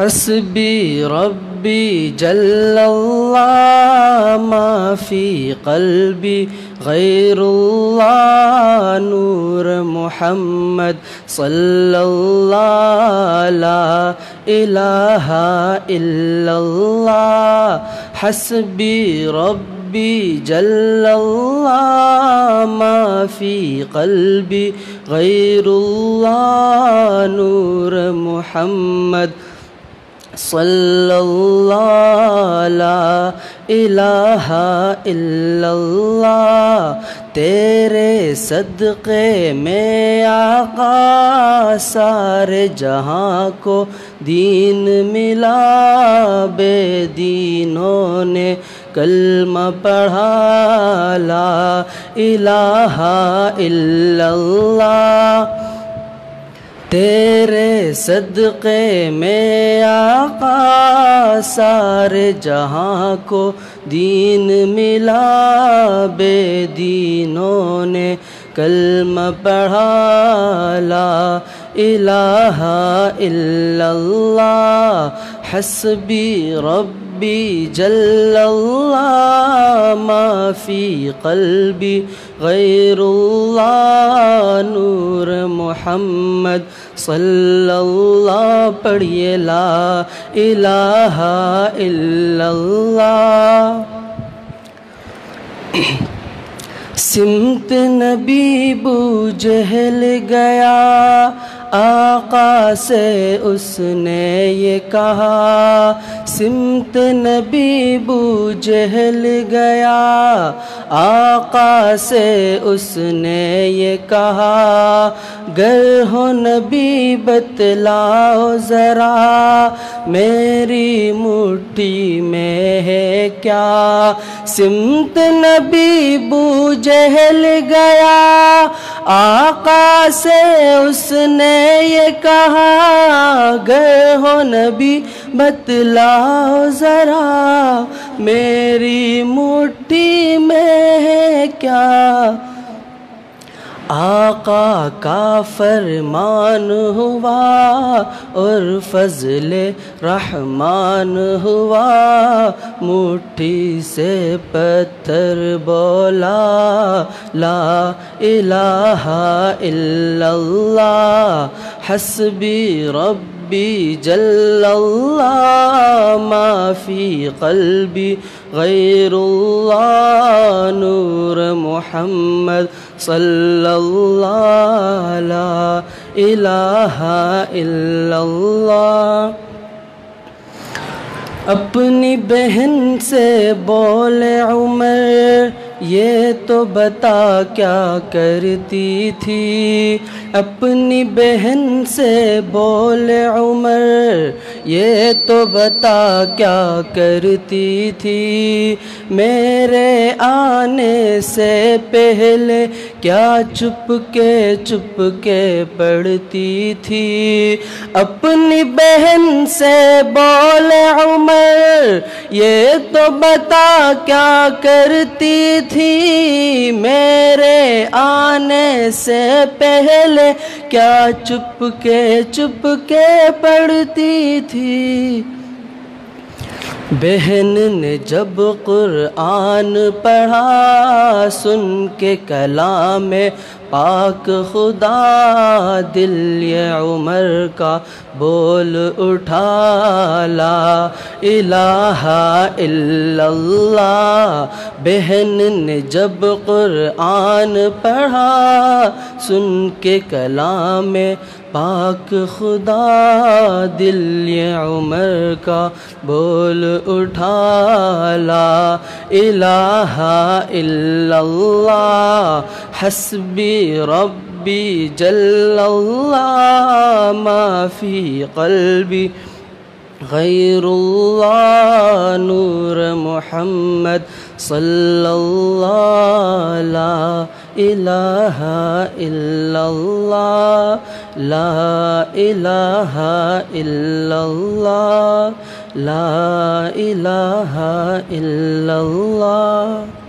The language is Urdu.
حسبی ربی جل اللہ ما فی قلبی غیر اللہ نور محمد صلی اللہ لا الہ الا اللہ حسبی ربی جل اللہ ما فی قلبی غیر اللہ نور محمد صلی اللہ لا الہ الا اللہ تیرے صدقے میں آقا سارے جہاں کو دین ملا بے دینوں نے کلمہ پڑھا لا الہ الا اللہ تیرے صدقے میں آقا سارے جہاں کو دین ملا بے دینوں نے کلمہ پڑھا لا الہ الا اللہ حسبی ربی جل اللہ ما فی قلبی غیر اللہ نور محمد صلی اللہ پڑھیے لا الہ الا اللہ سمت نبی بو جہل گیا آقا سے اس نے یہ کہا سمت نبی بو جہل گیا آقا سے اس نے یہ کہا گر ہو نبی بتلاؤ ذرا میری مٹھی میں ہے کیا سمت نبی بو جہل گیا آقا سے اس نے یہ کہا گر ہو نبی بتلاؤ ذرا میری مٹھی میں ہے کیا آقا کا فرمان ہوا اور فضل رحمان ہوا مٹھی سے پتھر بولا لا الہ الا اللہ حسبی ربی جل اللہ ما فی قلبی غیر اللہ نور محمد صلی اللہ لا الہ الا اللہ اپنی بہن سے بولے عمر یہ تو بتا کیا کرتی تھی اپنی بہن سے بولے عمر یہ تو بتا کیا کرتی تھی میرے آنے سے پہلے کیا چپ کے پڑھتی تھی اپنی بہن سے بولے عمر یہ تو بتا کیا کرتی تھی میرے آنے سے پہلے کیا چپ کے پڑھتی تھی بہن نے جب قرآن پڑھا سن کے کلام پاک خدا دل یہ عمر کا بول اٹھا لا الہ الا اللہ بہن نے جب قرآن پڑھا سن کے کلام پاک خدا دل یہ عمر کا بول اٹھا لا الہ الا اللہ حسبی ربی جل اللہ ما فی قلبی غیر اللہ نور محمد صلی اللہ لا الہ الا اللہ لا الہ الا اللہ لا الہ الا اللہ